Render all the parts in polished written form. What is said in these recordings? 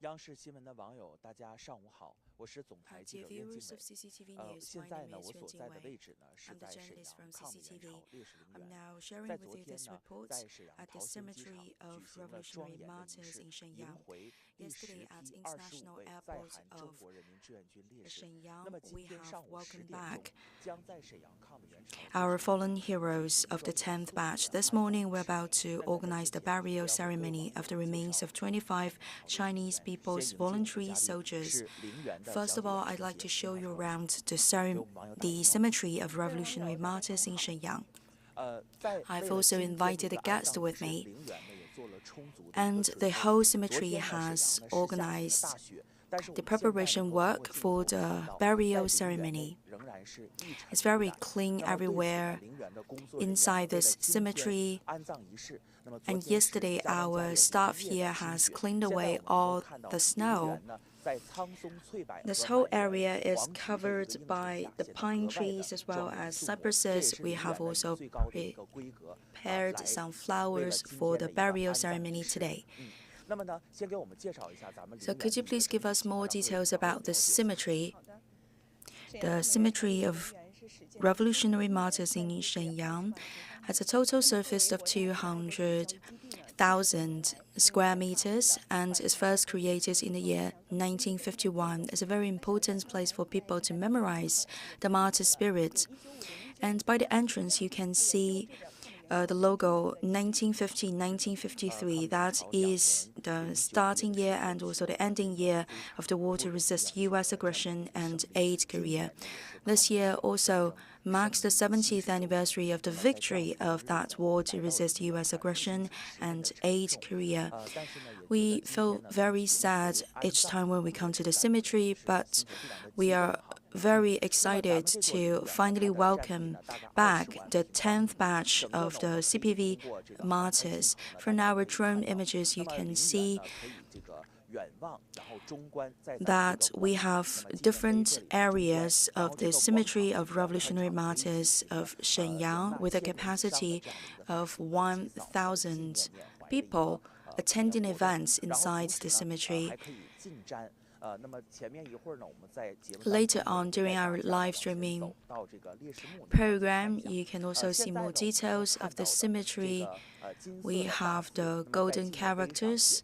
央视新闻的网友，大家上午好，我是总台记者 Dear 袁 viewers 静 of CCTV 伟。News, 现 my 在 name 呢， is 我所 Yuan 在的 Jingwei. 位置呢是 I'm the 在沈 journalist 阳 from 抗美援 CCTV. 朝烈士陵 I'm 园。now 在 sharing with 昨 you 天 this 呢， report 在沈阳 at the 桃兴机场 Cemetery of 举行了庄 Revolutionary 严的仪 Martyrs 式， in 迎 Shenyang. 回第 Yesterday 10 at 批25 International 位在 Airport 韩中 of 国人民志愿军烈士。那 Shenyang, 么今 we 天 have 上午10 welcomed 点钟， back 将在沈阳抗美援朝烈 our 士陵 fallen 园 heroes 举 of 行 the 一个 10th 肃 batch. 静的 This 安葬 morning, 仪 we're 式。 about to 那在这 organize 之 the 前， burial 我要给各位 ceremony 网 of the 友介 remains 绍 of 抗 25 美援朝烈士陵 Chinese 园。 people's 先迎接我们 voluntary 的嘉宾 soldiers. 是陵园的 First 小 of 组 all, 员 I'd 陈 like to 杰， show 您 you 好， around the, 给我们网友打个 the 招呼。 Cemetery of Revolutionary Martyrs in Shenyang. 在 I've 为了 also 今天的 invited 一 a 个安 guest 葬仪 with 式， me, 陵园呢也做了充足的一个 and 准 the 备。 whole 昨 cemetery 天呢，沈 has 阳呢是下起了 organized 大雪，但是我 the 们现在 preparation 能够从 work 镜 for 头中 the 看到， burial 在陵园 ceremony. 内仍然是一尘 It's 不 very 染。 clean 那么对此呢， everywhere 陵园的工作人员 inside 为了 this 今天 cemetery. 安葬仪式，那么昨 And 天是 yesterday, 加班加 our 夜 staff 连夜 here 的清 has 雪。 cleaned 现在 away 我们能够 all 看到 the 陵 snow. 园呢，在苍松翠柏 This 和 whole 满园 area is 黄菊的一个 covered 映衬 by 下， the 显得 pine 格外的 trees as well 庄严 as 肃穆。这也 cypresses. 是 We 陵 have 园的一 also 个最高的一个规格， prepared 来 some 为了 flowers 今 for 天 the 的一个 burial 安葬仪 ceremony 式。 today. 那么呢，先给我们介绍一下咱们陵 So 园 could 的 you 一个 please 具 give 体 us 情况， more 让各位 details 网友 about 了 this 解。 cemetery? The Cemetery of Revolutionary Martyrs in Shenyang has a total surface of 200,000 square meters and is first created in the year 1951. It's a very important place for people to memorize the martyr spirit. And by the entrance, you can see the logo 1950-1953. That is the starting year and also the ending year of the war to resist U.S. aggression and aid Korea. This year also marks the 70th anniversary of the victory of that war to resist U.S. aggression and aid Korea. We feel very sad each time when we come to the cemetery, but we are very excited to finally welcome back the 10th batch of the CPV martyrs. From our drone images, you can see that we have different areas of the Cemetery of Revolutionary Martyrs of Shenyang with a capacity of 1,000 people attending events inside the cemetery. Later on, during our live streaming program, you can also see more details of the cemetery. We have the golden characters.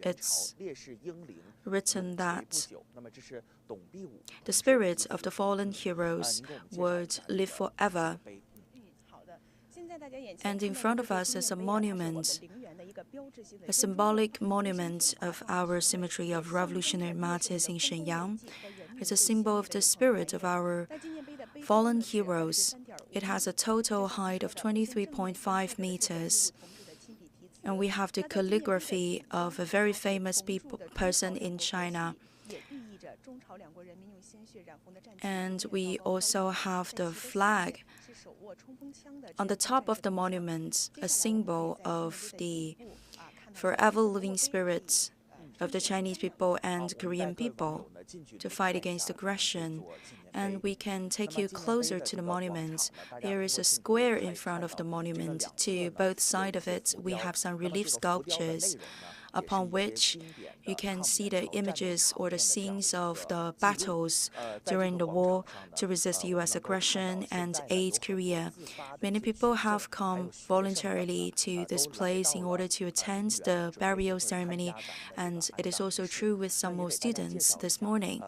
It's written that the spirits of the fallen heroes would live forever. And in front of us is a monument, a symbolic monument of our Cemetery of Revolutionary Martyrs in Shenyang. It's a symbol of the spirit of our fallen heroes. It has a total height of 23.5 meters. And we have the calligraphy of a very famous person in China. And we also have the flag on the top of the monument, a symbol of the forever living spirits of the Chinese people and Korean people to fight against aggression. And we can take you closer to the monument. There is a square in front of the monument. To both sides of it, we have some relief sculptures upon which you can see the images or the scenes of the battles during the war to resist U.S. aggression and aid Korea. Many people have come voluntarily to this place in order to attend the burial ceremony, and it is also true with some more students this morning.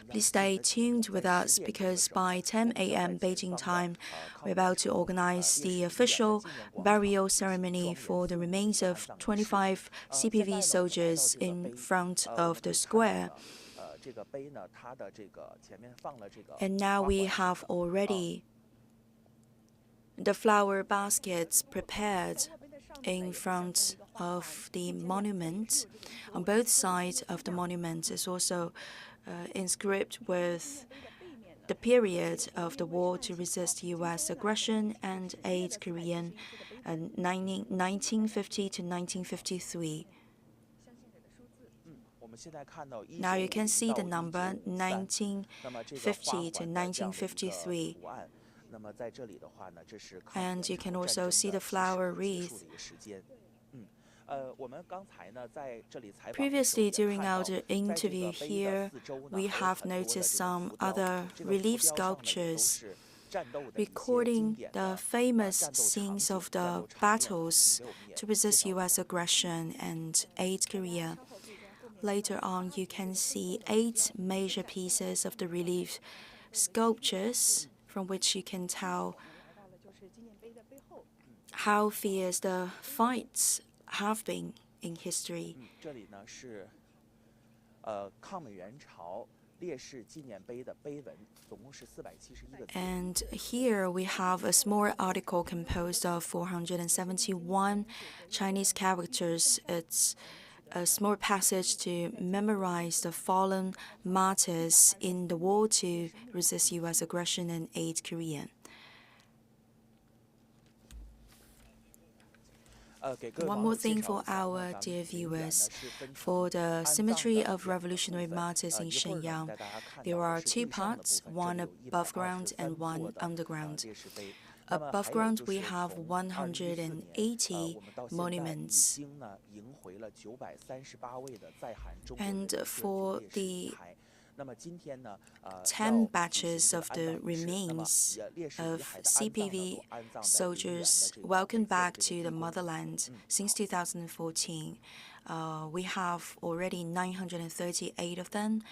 Please stay tuned with us because by 10 a.m. Beijing time, we're about to organize the official burial ceremony for the remains of 25 CPV soldiers in front of the square. And now we have already the flower baskets prepared in front of the monument. On both sides of the monument is also inscribed with the period of the war to resist U.S. aggression and aid Korean 1950 to 1953. Now you can see the number 1950 to 1953. And you can also see the flower wreath. Previously, during our interview here, we have noticed some other relief sculptures recording the famous scenes of the battles to resist U.S. aggression and aid Korea. Later on, you can see 8 major pieces of the relief sculptures from which you can tell how fierce the fights have been in history. And here we have a small article composed of 471 Chinese characters. It's a small passage to memorize the fallen martyrs in the war to resist U.S. aggression and aid Korea. One more thing for our dear viewers. For the Cemetery of Revolutionary Martyrs in Shenyang, there are 2 parts, one above ground and one underground. Above ground, we have 180 monuments. And for the 10 batches of the remains of CPV soldiers welcomed back to the motherland since 2014, we have already 938 of them,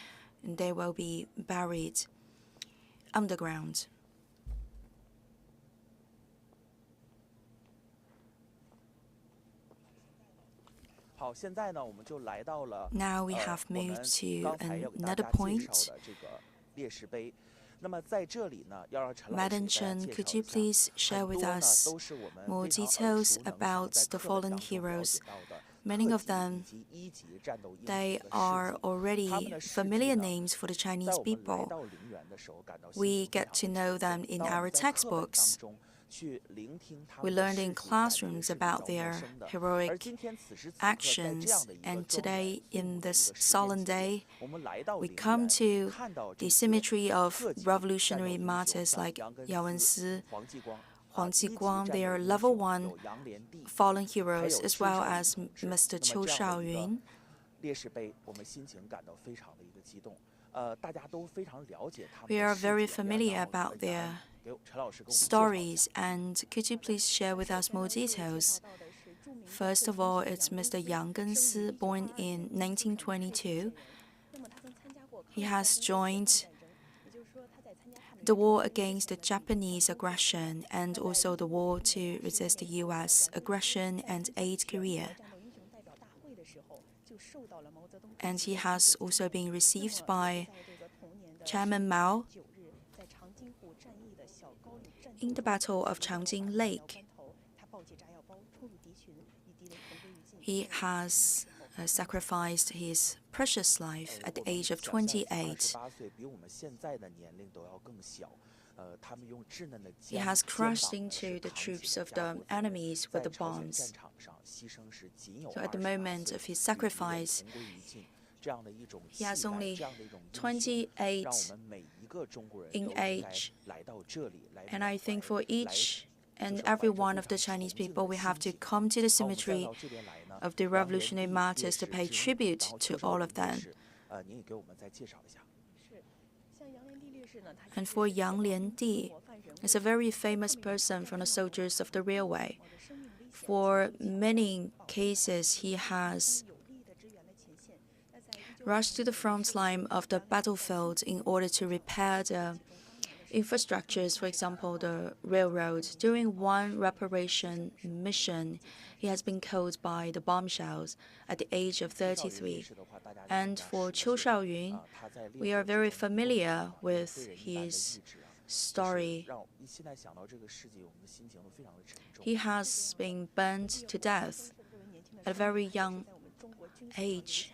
and they will be buried underground. Now we have moved to another point. Madam Chen, could you please share with us more details about the fallen heroes? Many of them, they are already familiar names for the Chinese people. We get to know them in our textbooks. We learned in classrooms about their heroic actions, and today, in this solemn day, we come to the Cemetery of Revolutionary Martyrs like Yaowen, Huang Jiguang. They are level 1 fallen heroes, as well as Mr. Qiu Shaoyun. We are very familiar about their stories, and could you please share with us more details? First of all, it's Mr. Yang Gensi, born in 1922. He has joined the war against the Japanese aggression and also the war to resist the U.S. aggression and aid Korea. And he has also been received by Chairman Mao in the Battle of Changjin Lake. He has sacrificed his precious life at the age of 28. He has crashed into the troops of the enemies with the bombs. So at the moment of his sacrifice, he has only 28 in age. And I think for each and every one of the Chinese people, we have to come to the cemetery of the Revolutionary Martyrs to pay tribute to all of them. And for Yang Liandi, is a very famous person from the soldiers of the railway. For many cases, he has rushed to the front line of the battlefield in order to repair the infrastructures, for example, the railroad. During one reparation mission, he has been killed by the bombshells at the age of 33. And for Qiu Shaoyun, we are very familiar with his story. He has been burned to death at a very young age.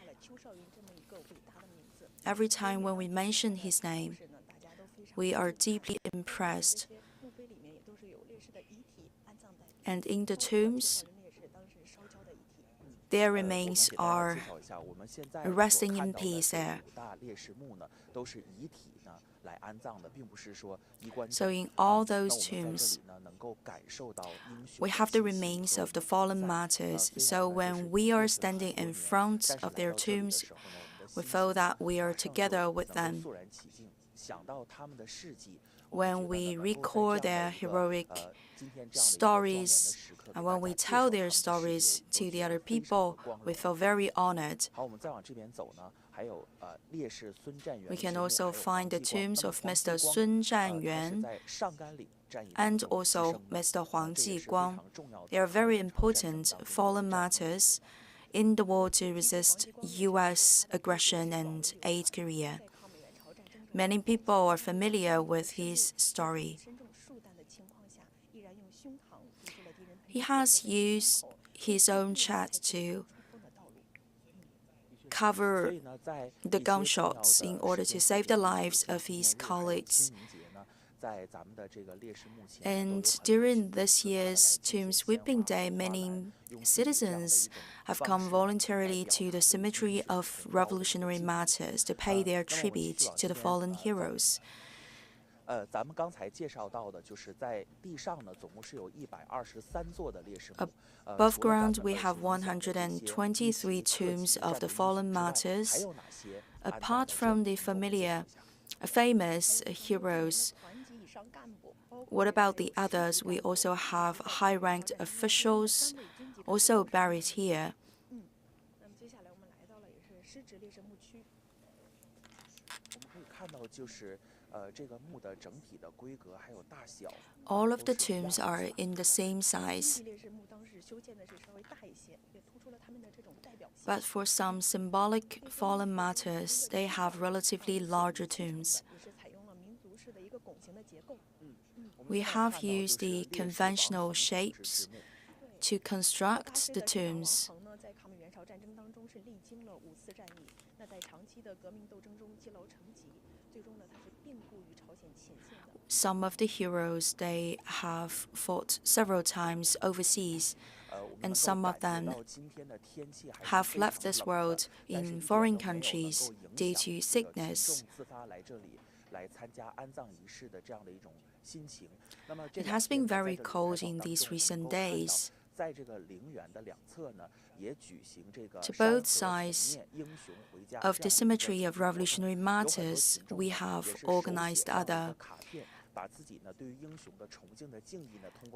Every time when we mention his name, we are deeply impressed. And in the tombs, their remains are resting in peace there. So in all those tombs, we have the remains of the fallen martyrs. So when we are standing in front of their tombs, we feel that we are together with them. When we recall their heroic stories, and when we tell their stories to the other people, we feel very honored. We can also find the tombs of Mr. Sun Zhanyuan and also Mr. Huang Jiguang. They are very important fallen martyrs in the war to resist U.S. aggression and aid Korea. Many people are familiar with his story. He has used his own chest to cover the gunshots in order to save the lives of his colleagues. And during this year's Tomb Sweeping Day, many citizens have come voluntarily to the Cemetery of Revolutionary Martyrs to pay their tribute to the fallen heroes. Above ground, we have 123 tombs of the fallen martyrs. Apart from the famous heroes, what about the others? We also have high-ranked officials also buried here. All of the tombs are in the same size. But for some symbolic fallen martyrs, they have relatively larger tombs. We have used the conventional shapes to construct the tombs. Some of the heroes, they have fought several times overseas, and some of them have left this world in foreign countries due to sickness. It has been very cold in these recent days. To both sides of the Cemetery of Revolutionary Martyrs, we have organized other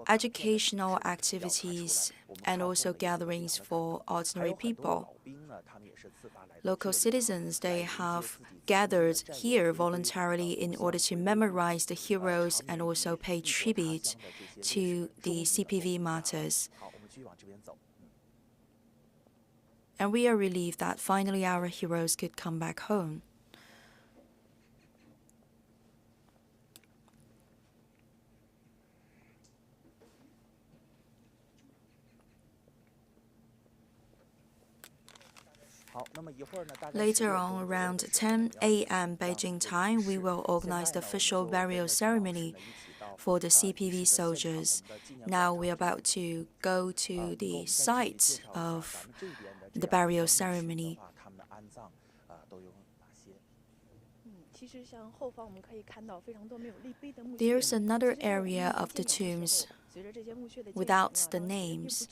educational activities and also gatherings for ordinary people. Local citizens, they have gathered here voluntarily in order to memorize the heroes and also pay tribute to the CPV martyrs. And we are relieved that finally our heroes could come back home. Later on, around 10 a.m. Beijing time, we will organize the official burial ceremony for the CPV soldiers. Now we are about to go to the site of the burial ceremony. There's another area of the tombs without the names,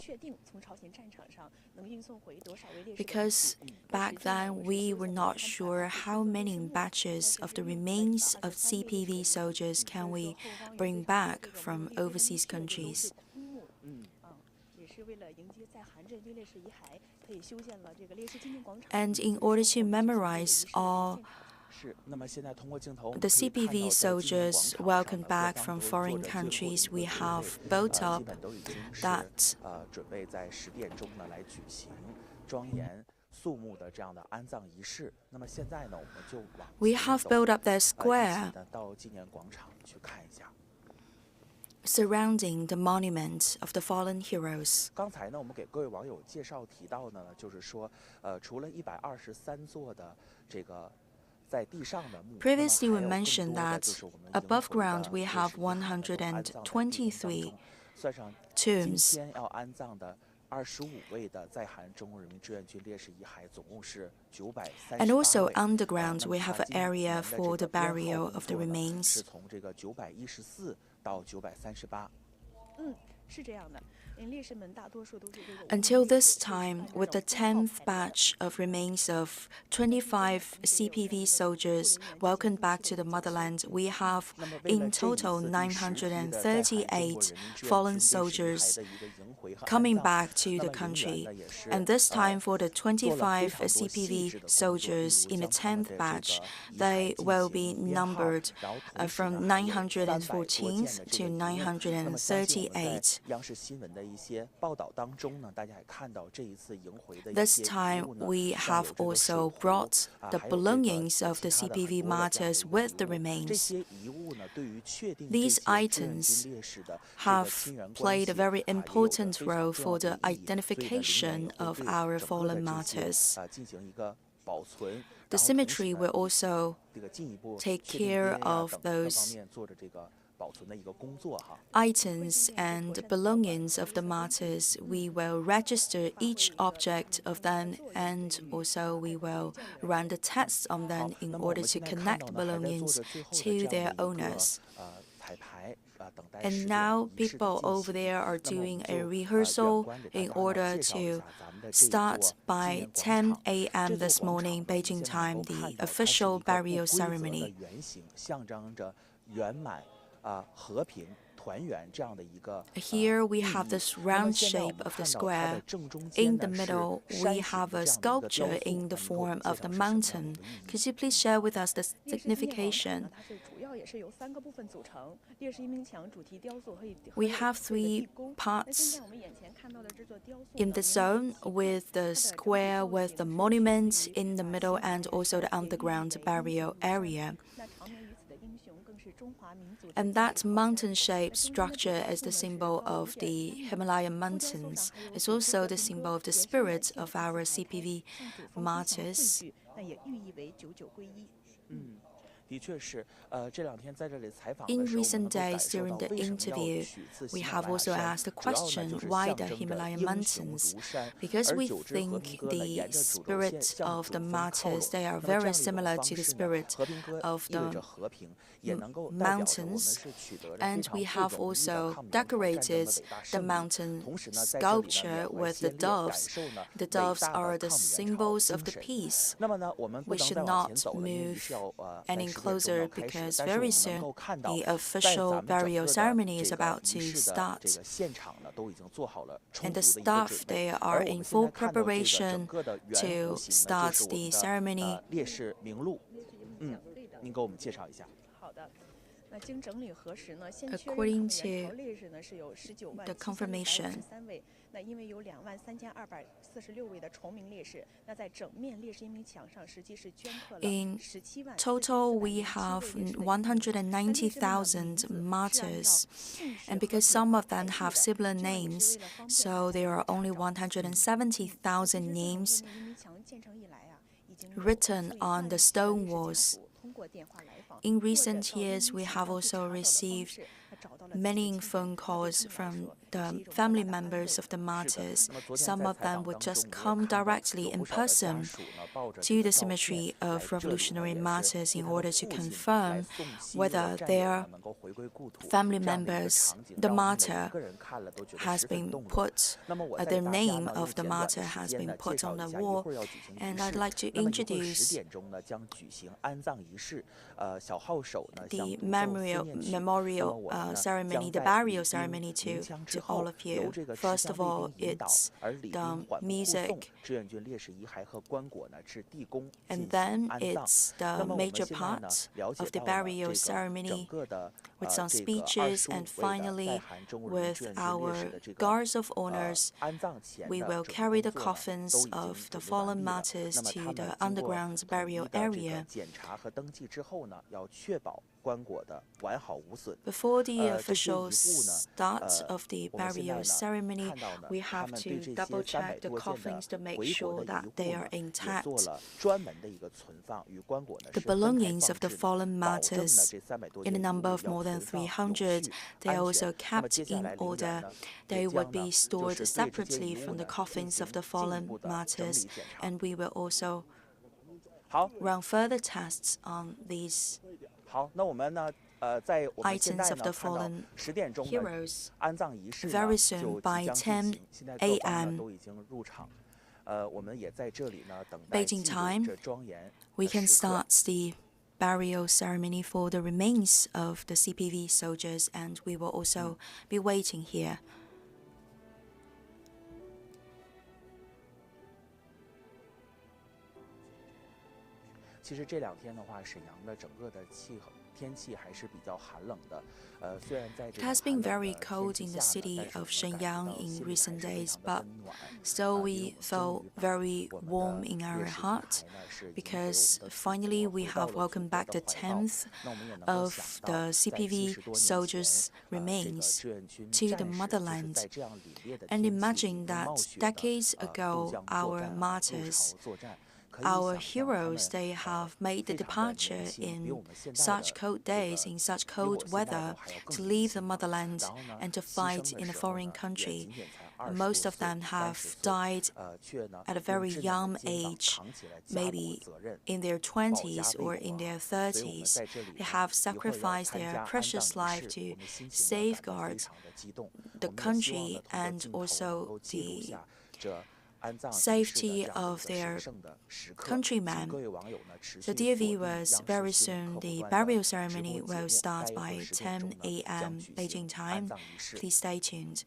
because back then we were not sure how many batches of the remains of CPV soldiers can we bring back from overseas countries. And in order to memorize all the CPV soldiers welcomed back from foreign countries, we have built up that square surrounding the monument of the fallen heroes. Previously, we mentioned that above ground we have 123 tombs. And also underground, we have an area for the burial of the remains. Until this time, with the 10th batch of remains of 25 CPV soldiers welcomed back to the motherland, we have in total 938 fallen soldiers coming back to the country. And this time for the 25 CPV soldiers in the 10th batch, they will be numbered from 914th to 938. This time, we have also brought the belongings of the CPV martyrs with the remains. These items have played a very important role for the identification of our fallen martyrs. The cemetery will also take care of those items and belongings of the martyrs. We will register each object of them, and also we will run the tests on them in order to connect belongings to their owners. And now people over there are doing a rehearsal in order to start by 10 a.m. this morning, Beijing time, the official burial ceremony. Here we have this round shape of the square. In the middle, we have a sculpture in the form of the mountain. Could you please share with us the signification? We have three parts in the zone, with the square with the monument in the middle and also the underground burial area. And that mountain-shaped structure is the symbol of the Himalayan mountains. It's also the symbol of the spirit of our CPV martyrs. In recent days, during the interview, we have also asked the question, why the Himalayan mountains? Because we think the spirit of the martyrs, they are very similar to the spirit of the mountains. And we have also decorated the mountain sculpture with the doves. The doves are the symbols of the peace. We should not move any closer, because very soon the official burial ceremony is about to start. And the staff, they are in full preparation to start the ceremony. According to the confirmation, in total, we have 190,000 martyrs, and because some of them have similar names, so there are only 170,000 names written on the stone walls. In recent years, we have also received many phone calls from the family members of the martyrs. Some of them would just come directly in person to the Cemetery of Revolutionary Martyrs in order to confirm whether their family members, the martyr, has been put, the name of the martyr has been put on the wall. And I'd like to introduce the memorial ceremony, the burial ceremony to all of you. First of all, it's the music, and then it's the major part of the burial ceremony with some speeches, and finally, with our guards of honors, we will carry the coffins of the fallen martyrs to the underground burial area. Before the official start of the burial ceremony, we have to double check the coffins to make sure that they are intact. The belongings of the fallen martyrs, in a number of more than 300, they are also kept in order. They would be stored separately from the coffins of the fallen martyrs, and we will also run further tests on these items of the fallen heroes. Very soon, by 10 a.m. Beijing time, we can start the burial ceremony for the remains of the CPV soldiers, and we will also be waiting here. It has been very cold in the city of Shenyang in recent days, but still we felt very warm in our heart because finally we have welcomed back the 10th of the CPV soldiers' remains to the motherland. And imagine that decades ago, our martyrs, our heroes, they have made the departure in such cold days, in such cold weather, to leave the motherland and to fight in a foreign country. Most of them have died at a very young age, maybe in their 20s or in their 30s. They have sacrificed their precious life to safeguard the country and also the safety of their countrymen. So dear viewers, very soon the burial ceremony will start by 10 a.m. Beijing time. Please stay tuned.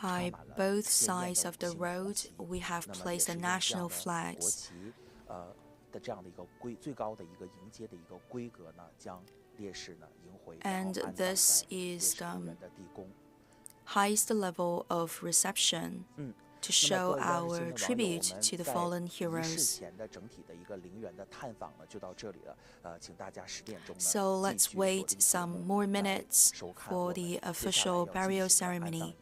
By both sides of the road, we have placed the national flags. And this is the highest level of reception to show our tribute to the fallen heroes. So let's wait some more minutes for the official burial ceremony.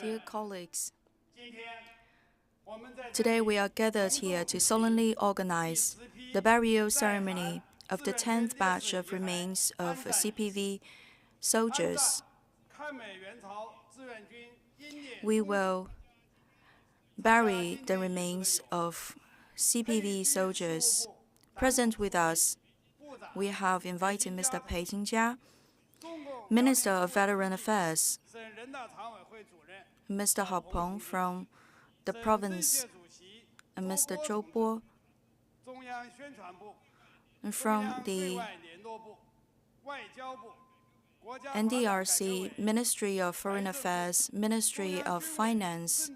Dear colleagues, today we are gathered here to solemnly organize the burial ceremony of the 10th batch of remains of CPV soldiers. We will bury the remains of CPV soldiers. Present with us, we have invited Mr. Pei Jingjia, Minister of Veteran Affairs, Mr. Hao Peng from the province, and Mr. Zhou Bo, and from the NDRC, Ministry of Foreign Affairs, Ministry of Finance,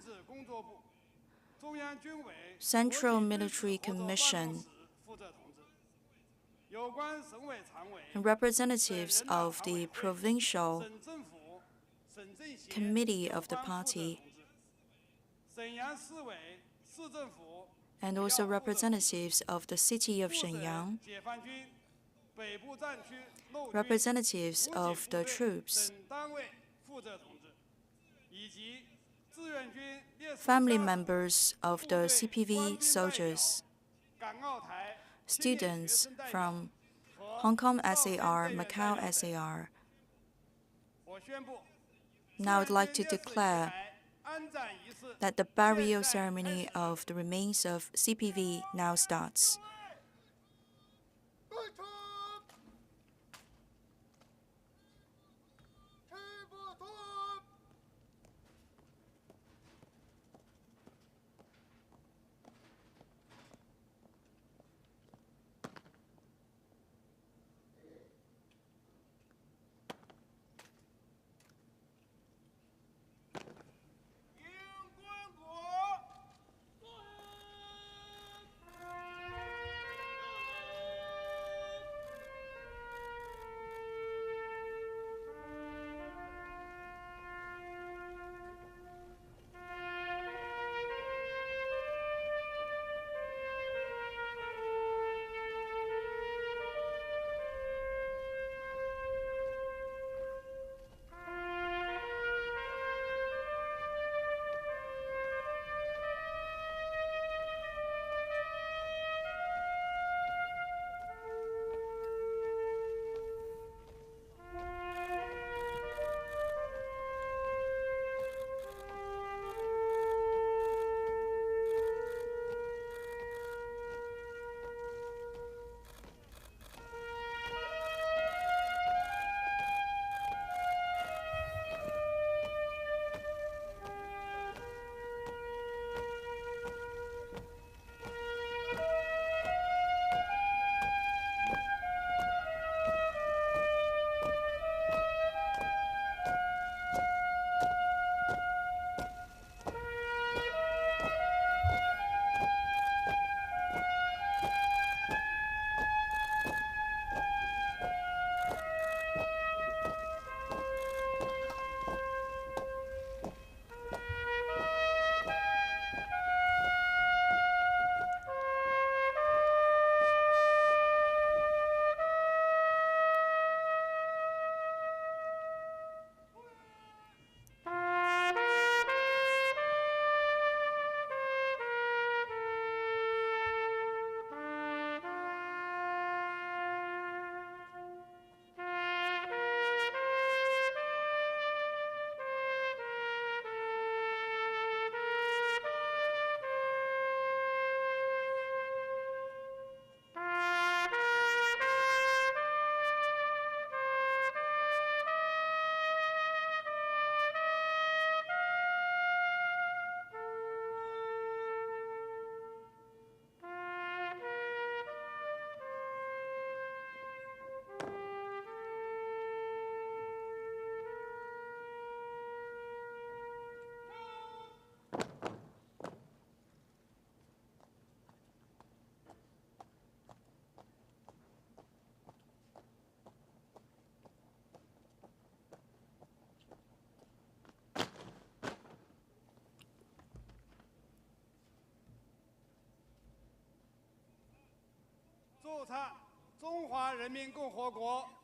Central Military Commission, and representatives of the Provincial Committee of the party, and also representatives of the city of Shenyang, representatives of the troops, family members of the CPV soldiers, students from Hong Kong SAR, Macau SAR. Now I'd like to declare that the burial ceremony of the remains of CPV now starts.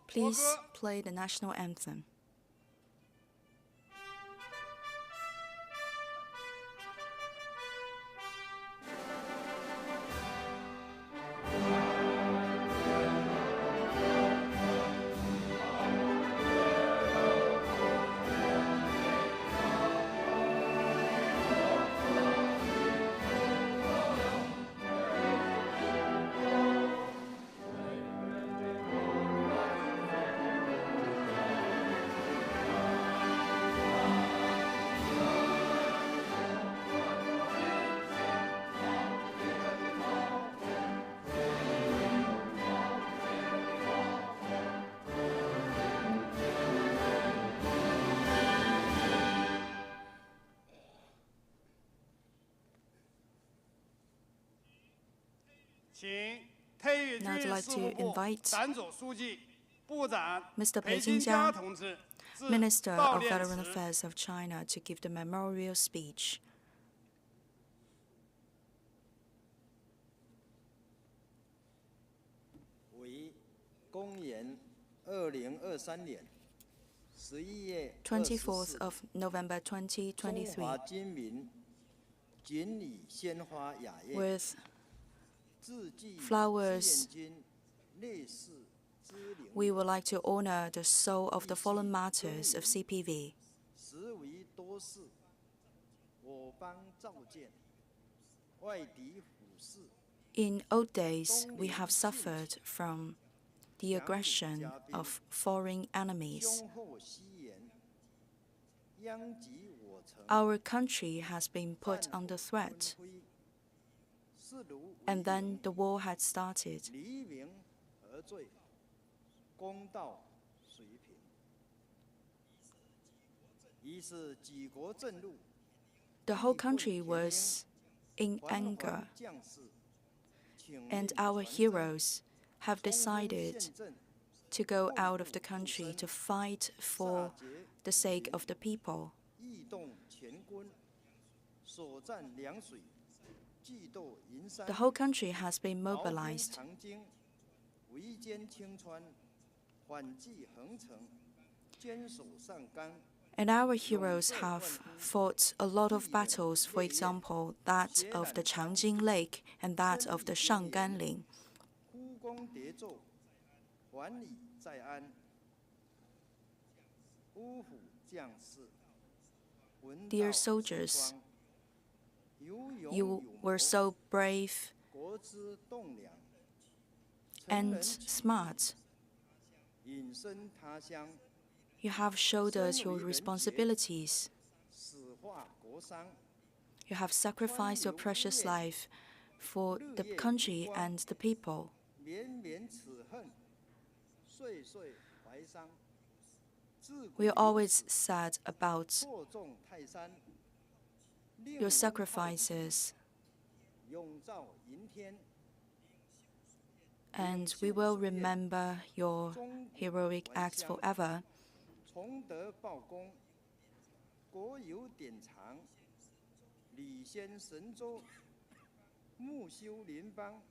Please play the national anthem. Now I'd like to invite 党组书记、部长 Mr. 裴 Pei 金 Jingjia, 佳同志致 Minister 悼 of 念 Veteran 词。 Affairs of China, to give the memorial speech. 为公元2023年11月 24th 24 of November 中 2023, 华军民谨以鲜花雅乐 with 致祭 flowers, 志愿军烈士之灵 we would like to honor the soul of the fallen martyrs of CPV. 实为多事，我方召见，外敌虎视， In old days, we have suffered from the aggression of foreign enemies. 凶祸西延，殃及我城。 Our country has been put under threat, 是如 and then the war had started. 黎明而醉，公道随平。于是举国震怒， The whole country was in 环 anger, 将士，请 and 令 our 传政 heroes have 冲锋 decided 陷阵 to go out of the country to fight for 煞劫 the sake of the people. 异动乾坤，所占凉水，计斗银山。 The whole country has been 豪兵 mobilized, 长京，围歼青川，缓济横城，坚守上纲。 and our heroes have fought a lot of battles, for example, that of the Changjing Lake and that of the Shangganling. 呼功叠奏，还礼在安。乌虎将士，闻道 Dear 时 soldiers, 光，有勇 You 有 were 谋， so brave 国之栋梁。成 and 人启 smart. 隐身他乡， You have showed us your responsibilities. 始化国殇。 You have sacrificed your precious life for the country and the people. 绵绵此恨，岁岁怀伤。自古 We are always sad about 错纵泰山，令 your 吾 sacrifices, 永照银天。 and we will remember your heroic acts forever. 崇德报功，国有典藏。礼先神州，木修邻邦，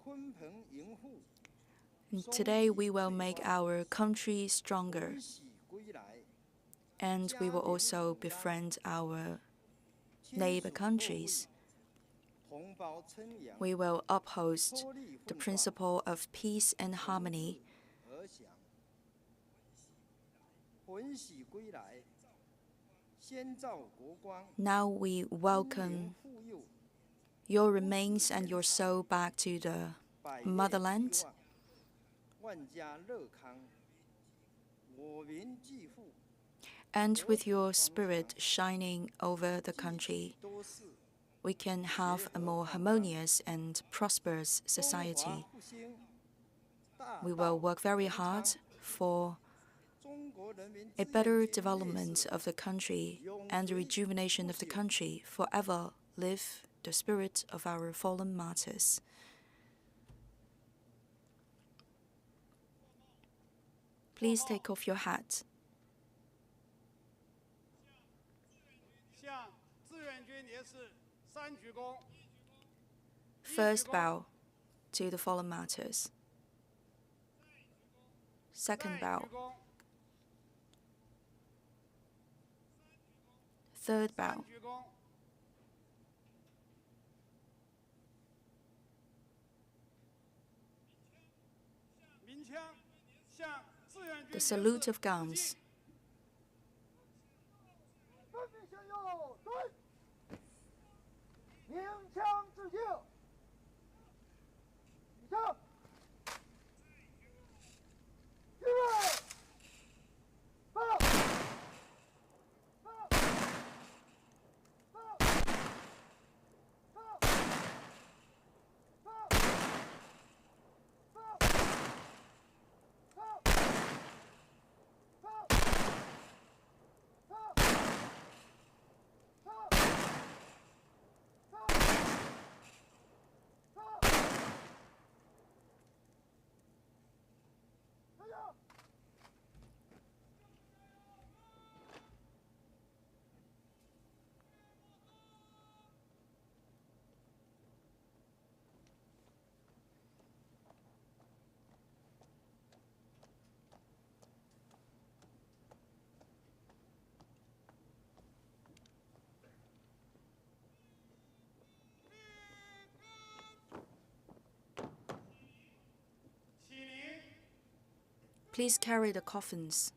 鲲鹏迎户。 And today we will make our country stronger, 欢喜归来， and we will also befriend our 亲 neighbor 属破 countries. 惠，同胞称扬， We will uphold 脱力 the 奋发， principle of peace and harmony. 而降。欢喜归来，先照国光， Now we 英 welcome 灵护佑， your remains and your soul back to the 百业 motherland. 兴旺，万家乐康，我民济富， And with your spirit shining over the country, 多事， we can have a more harmonious and prosperous 中华 society. 复兴，大 We 道 will work very 恒昌 hard for 中国人民 a 志愿 better 军烈 development 士 of the country and the rejuvenation of the country. Forever live the spirit of our fallen martyrs. Please take off your hat. 向志愿军烈士三鞠躬。 First bow to the fallen martyrs. Second 再 bow. 鞠躬。 Third 三 bow. 鞠躬。鸣枪，向志愿军 The 烈士 salute of 致敬 guns. 分别向右，对，鸣枪致敬。起枪，预备，放，放，放，放，放，放，放，放。Please carry the coffins.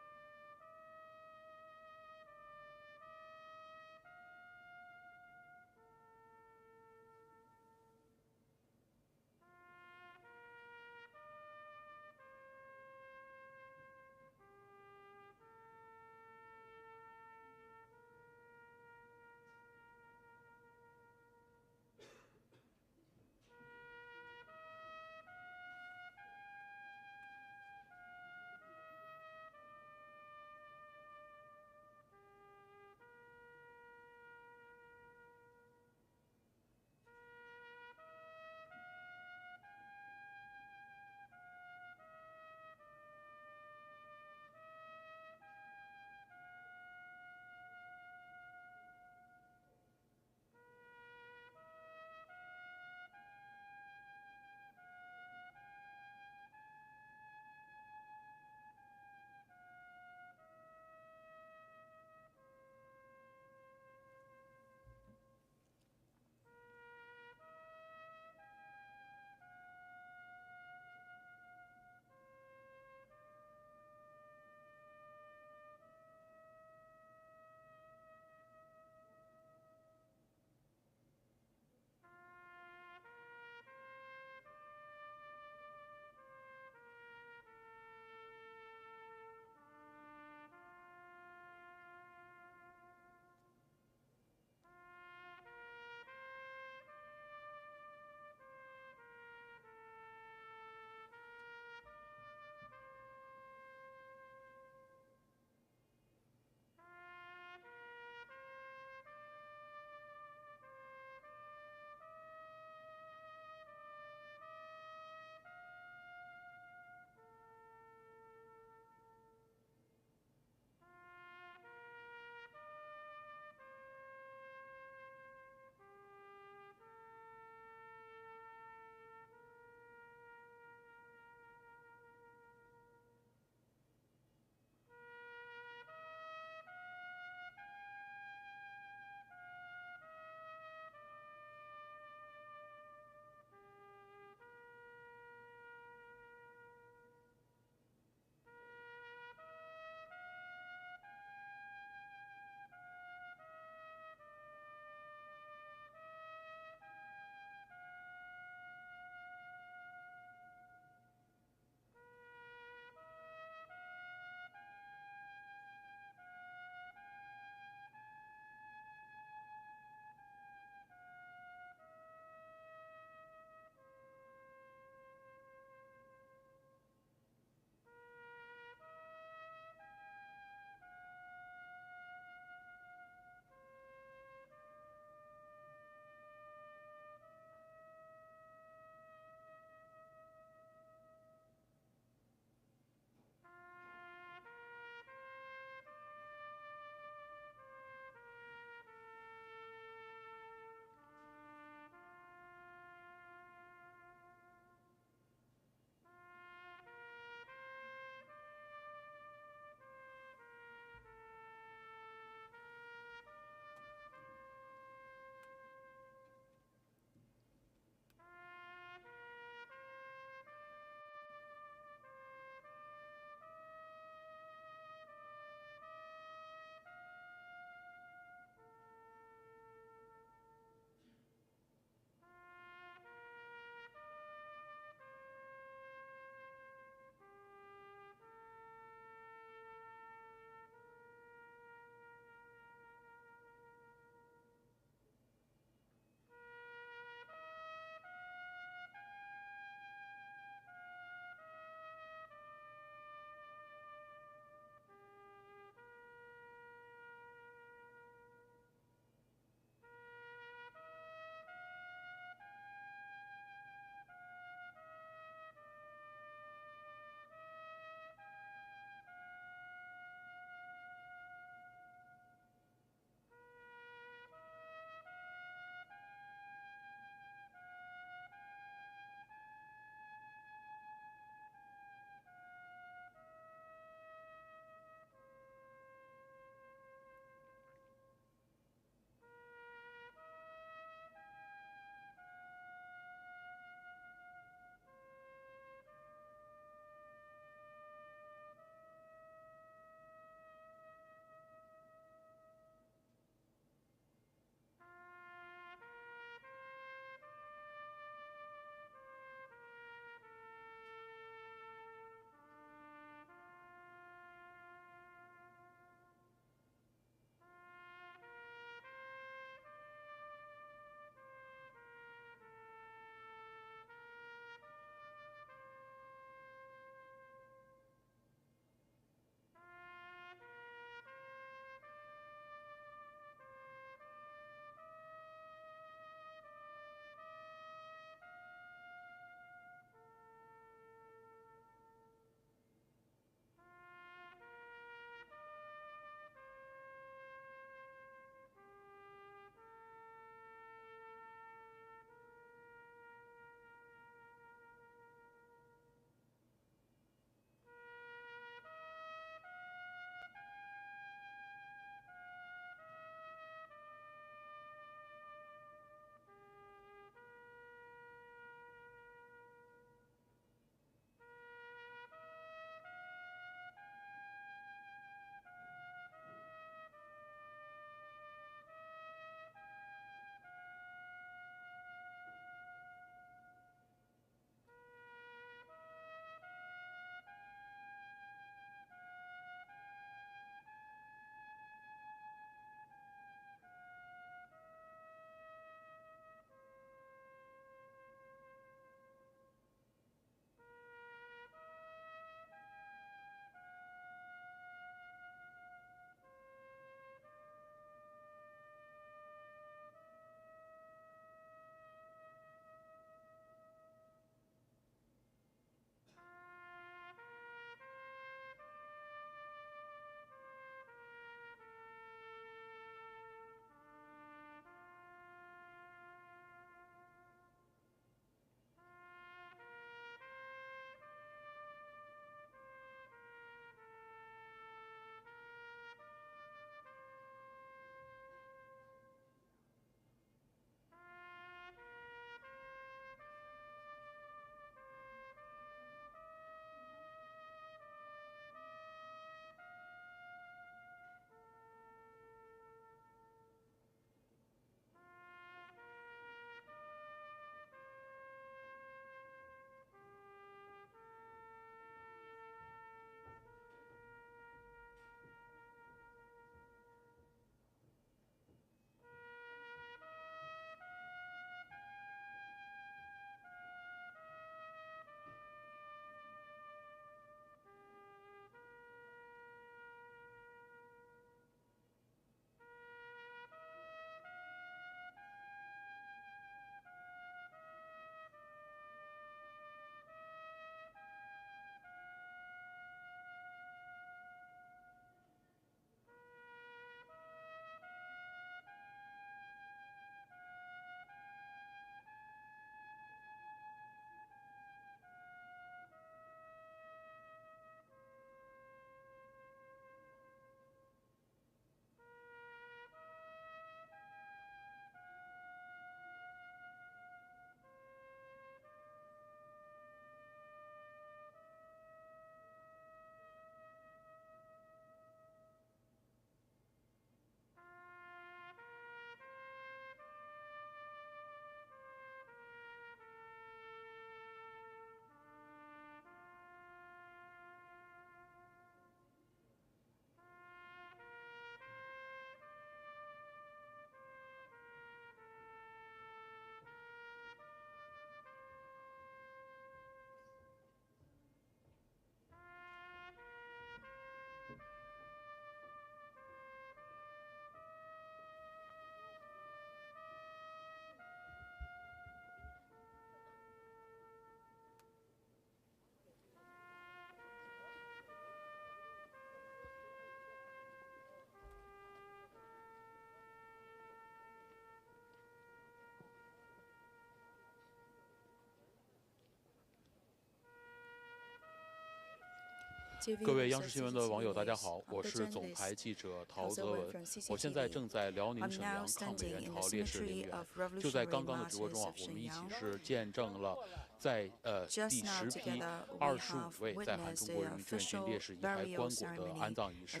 各位央视新闻的网友，大家好，我是总台记者陶泽文。我现在正在辽宁沈阳抗美援朝烈士陵园。就在刚刚的直播中啊，我们一起是见证了在第10批25位在韩中国人民志愿军烈士遗骸棺椁的安葬仪式。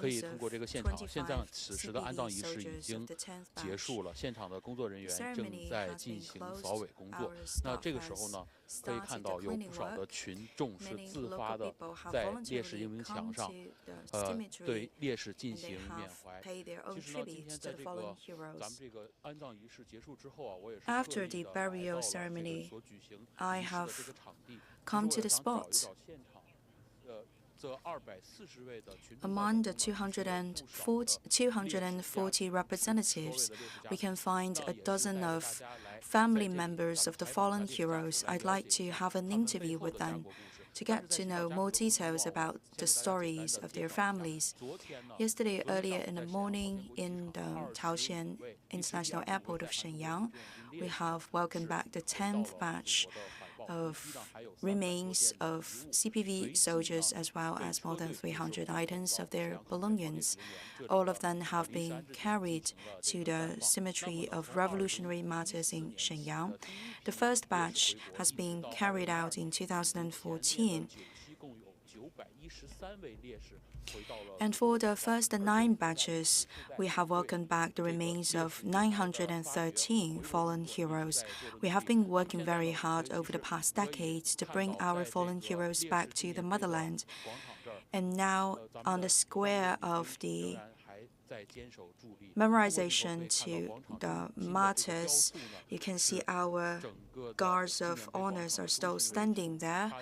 可以通过这个现场，现在此时的安葬仪式已经结束了，现场的工作人员正在进行扫尾工作。那这个时候呢，可以看到有不少的群众是自发的在烈士英名墙上，对烈士进行缅怀。其实呢，今天在咱们这个安葬仪式结束之后啊，我也是特意的来到了这个所举行仪式的这个场地， come to the spot. Among the 240 representatives, we can find a dozen of family members of the fallen heroes. I'd like to have an interview with them to get to know more details about the stories of their families. Yesterday, earlier in the morning, in the Taoxian International Airport of Shenyang, we have welcomed back the 10th batch of remains of CPV soldiers, as well as more than 300 items of their belongings. All of them have been carried to the Cemetery of Revolutionary Martyrs in Shenyang. The first batch has been carried out in 2014. And for the first 9 batches, we have welcomed back the remains of 913 fallen heroes. We have been working very hard over the past decades to bring our fallen heroes back to the motherland. And now, on the square of the memorization to the martyrs, you can see our guards of honors are still standing there.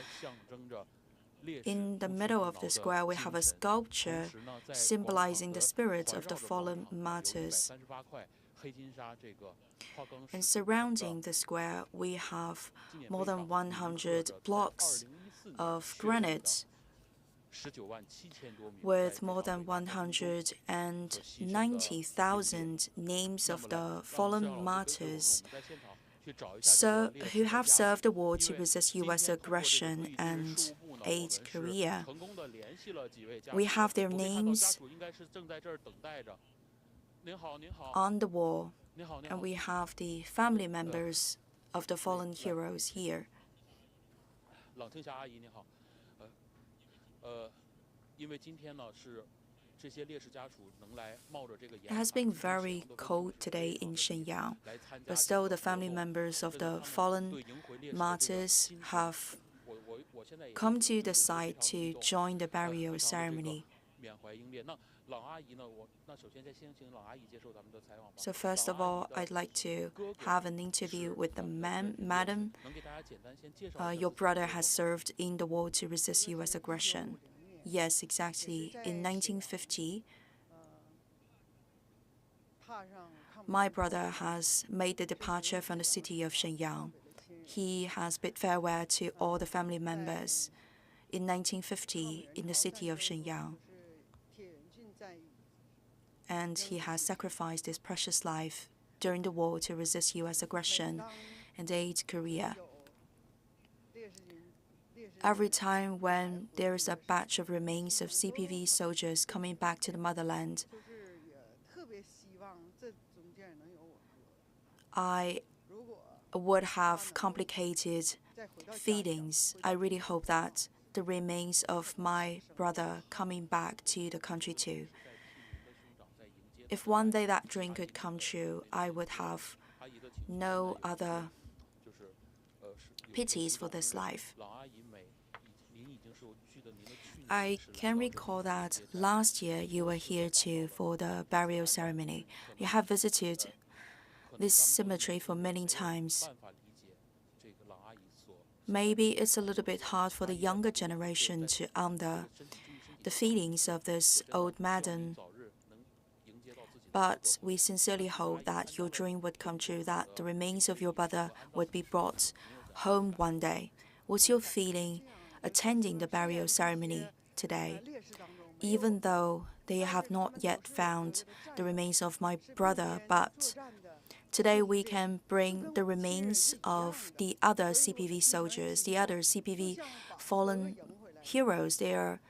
In the middle of the square, we have a sculpture symbolizing the spirit of the fallen martyrs. And surrounding the square, we have more than 100 blocks of granite with more than 190,000 names of the fallen martyrs who have served the war to resist U.S. aggression and aid Korea. We have their names on the wall, and we have the family members of the fallen heroes here. It has been very cold today in Shenyang, but still the family members of the fallen martyrs have come to the site to join the burial ceremony. So first of all, I'd like to have an interview with the madam. Your brother has served in the war to resist U.S. aggression. Yes, exactly. In 1950, my brother has made the departure from the city of Shenyang. He has bid farewell to all the family members in 1950 in the city of Shenyang. And he has sacrificed his precious life during the war to resist U.S. aggression and aid Korea. Every time when there is a batch of remains of CPV soldiers coming back to the motherland, I would have complicated feelings. I really hope that the remains of my brother coming back to the country too. If one day that dream could come true, I would have no other pities for this life. I can recall that last year you were here too for the burial ceremony. You have visited this cemetery for many times. Maybe it's a little bit hard for the younger generation to the feelings of this old madam. But we sincerely hope that your dream would come true, that the remains of your brother would be brought home one day. What's your feeling attending the burial ceremony today? Even though they have not yet found the remains of my brother, but today we can bring the remains of the other CPV soldiers, the other CPV fallen heroes. They are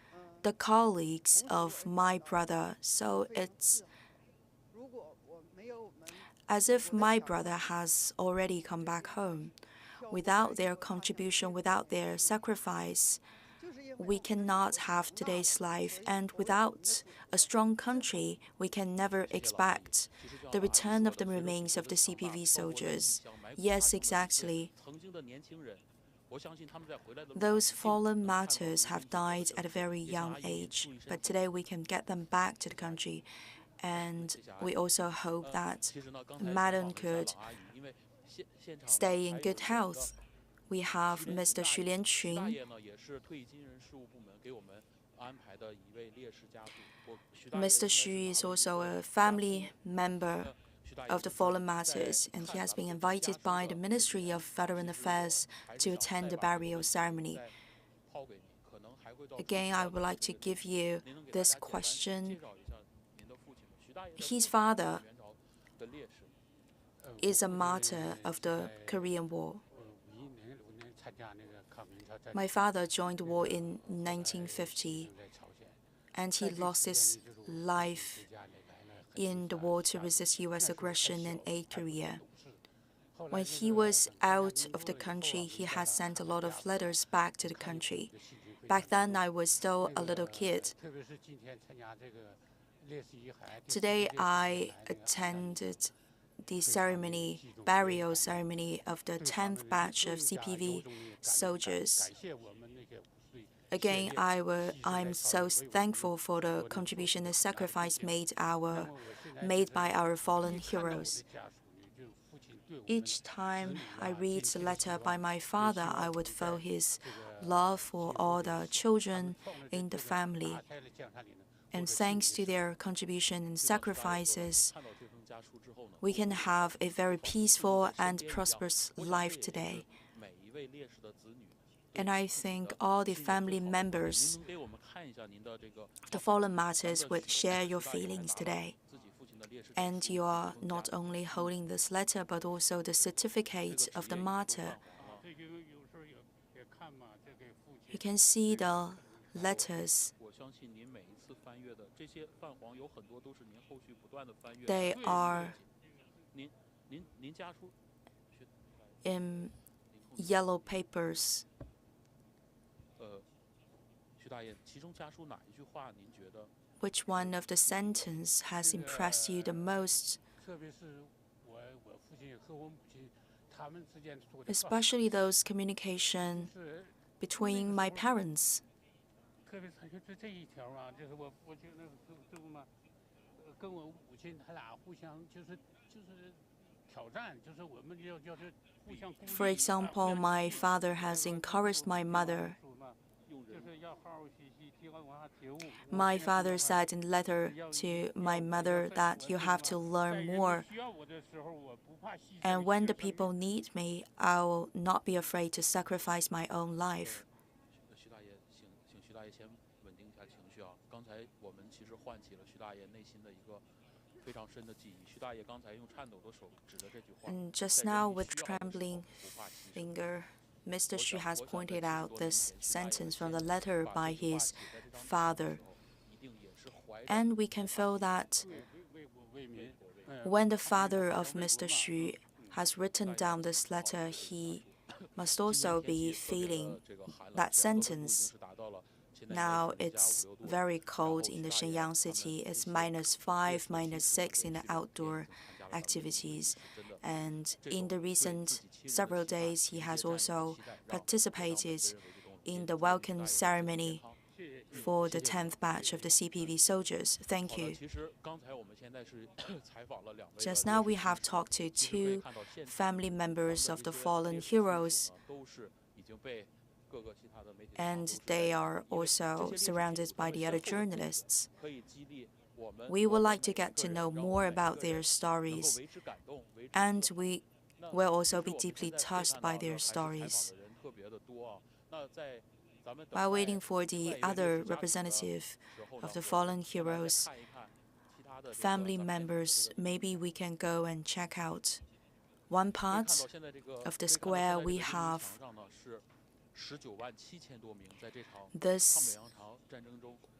the colleagues of my brother, so it's as if my brother has already come back home. Without their contribution, without their sacrifice, we cannot have today's life, and without a strong country, we can never expect the return of the remains of the CPV soldiers. Yes, exactly. Those fallen martyrs have died at a very young age, but today we can get them back to the country. And we also hope that Madam could stay in good health. We have Mr. Xu Lianqun. Mr. Xu is also a family member of the fallen martyrs, and he has been invited by the Ministry of Veteran Affairs to attend the burial ceremony. Again, I would like to give you this question. His father is a martyr of the Korean War. My father joined the war in 1950, and he lost his life in the war to resist U.S. aggression and aid Korea. When he was out of the country, he has sent a lot of letters back to the country. Back then, I was still a little kid. Today, I attended the burial ceremony of the 10th batch of CPV soldiers. Again, I'm so thankful for the contribution and sacrifice made by our fallen heroes. Each time I read the letter by my father, I would feel his love for all the children in the family. And thanks to their contribution and sacrifices, we can have a very peaceful and prosperous life today. And I think all the family members, the fallen martyrs, would share your feelings today. And you are not only holding this letter, but also the certificate of the martyr. You can see the letters. They are in yellow papers. Which one of the sentences has impressed you the most? Especially those communication between my parents. For example, my father has encouraged my mother. My father said in a letter to my mother that you have to learn more. And when the people need me, I will not be afraid to sacrifice my own life. And just now, with trembling finger, Mr. Xu has pointed out this sentence from the letter by his father. And we can feel that when the father of Mr. Xu has written down this letter, he must also be feeling that sentence. Now it's very cold in the Shenyang city. It's -5, -6 in the outdoor activities. And in the recent several days, he has also participated in the welcome ceremony for the 10th batch of the CPV soldiers. Thank you. Just now, we have talked to two family members of the fallen heroes, and they are also surrounded by the other journalists. We would like to get to know more about their stories, and we will also be deeply touched by their stories. While waiting for the other representative of the fallen heroes, family members, maybe we can go and check out one part of the square. We have this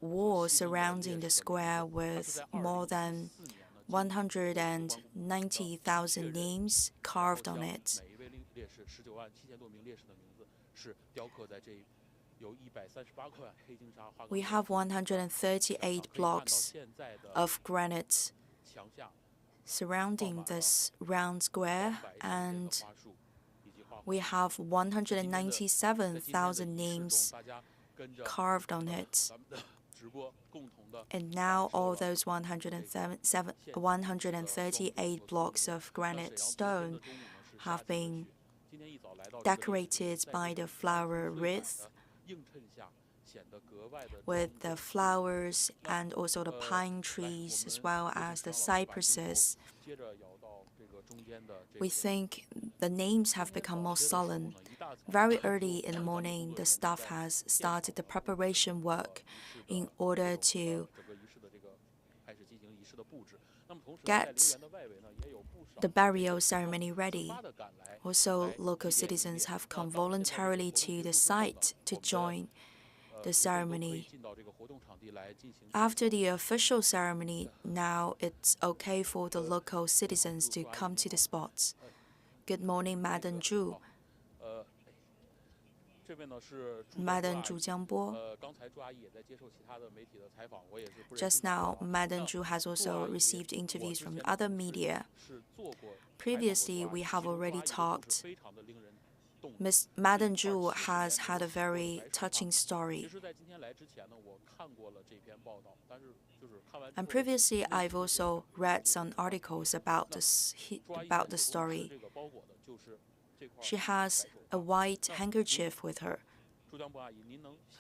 wall surrounding the square with more than 190,000 names carved on it. We have 138 blocks of granite surrounding this round square, and we have 197,000 names carved on it. And now all those 138 blocks of granite stone have been decorated by the flower wreath with the flowers and also the pine trees as well as the cypresses. We think the names have become more solemn. Very early in the morning, the staff has started the preparation work in order to get the burial ceremony ready. Also, local citizens have come voluntarily to the site to join the ceremony. After the official ceremony, now it's okay for the local citizens to come to the spots. Good morning, Madam Zhu. Madam Zhu Jiangbo. Just now, Madam Zhu has also received interviews from other media. Previously, we have already talked. Madam Zhu has had a very touching story. And previously, I've also read some articles about the story. She has a white handkerchief with her.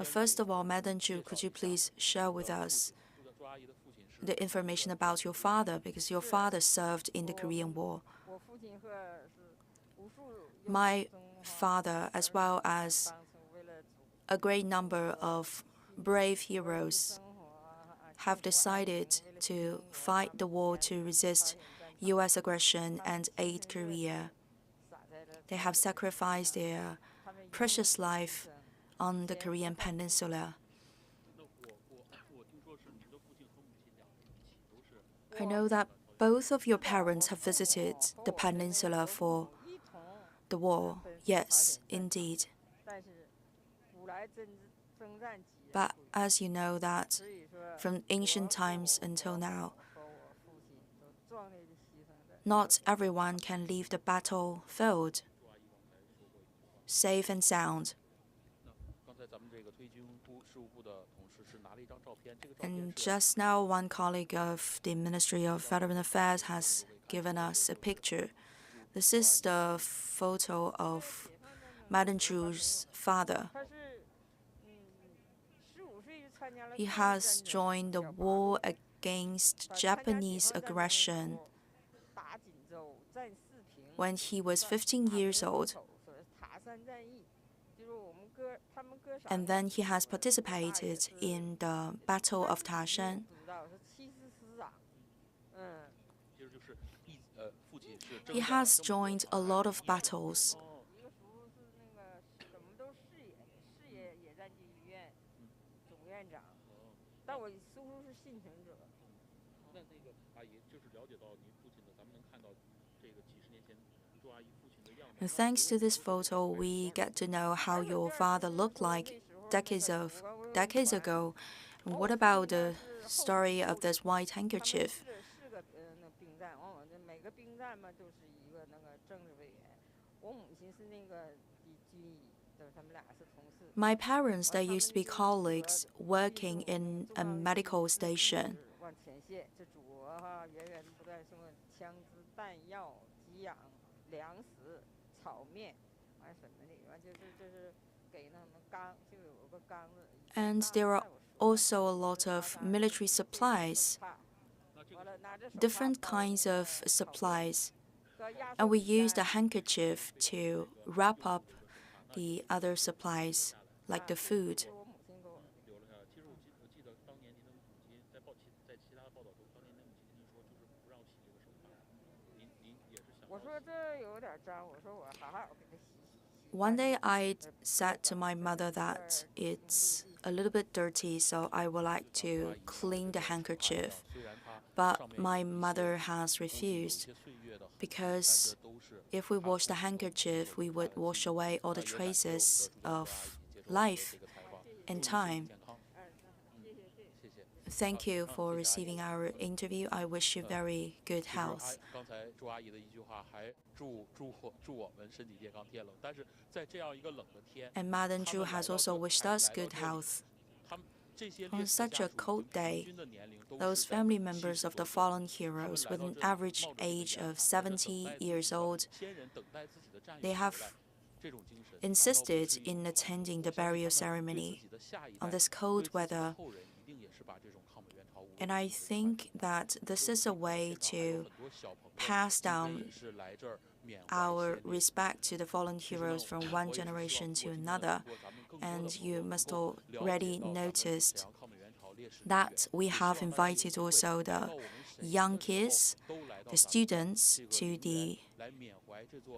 First of all, Madam Zhu, could you please share with us the information about your father, because your father served in the Korean War. My father, as well as a great number of brave heroes, have decided to fight the war to resist U.S. aggression and aid Korea. They have sacrificed their precious life on the Korean peninsula. I know that both of your parents have visited the peninsula for the war. Yes, indeed. But as you know that from ancient times until now, not everyone can leave the battlefield safe and sound. And just now, one colleague of the Ministry of Veteran Affairs has given us a picture. This is the photo of Madam Zhu's father. He has joined the war against Japanese aggression when he was 15 years old. And then he has participated in the Battle of Tashan. He has joined a lot of battles. And thanks to this photo, we get to know how your father looked like decades ago. And what about the story of this white handkerchief? My parents, they used to be colleagues working in a medical station. And there are also a lot of military supplies, different kinds of supplies. And we used a handkerchief to wrap up the other supplies, like the food. One day I said to my mother that it's a little bit dirty, so I would like to clean the handkerchief. But my mother has refused, because if we wash the handkerchief, we would wash away all the traces of life and time. Thank you for receiving our interview. I wish you very good health. And Madam Zhu has also wished us good health. On such a cold day, those family members of the fallen heroes with an average age of 70 years old, they have insisted in attending the burial ceremony on this cold weather. And I think that this is a way to pass down our respect to the fallen heroes from one generation to another. And you must already noticed that we have invited also the young kids, the students, to the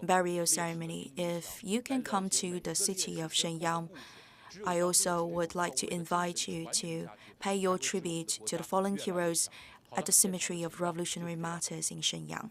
burial ceremony. If you can come to the city of Shenyang, I also would like to invite you to pay your tribute to the fallen heroes at the Cemetery of Revolutionary Martyrs in Shenyang.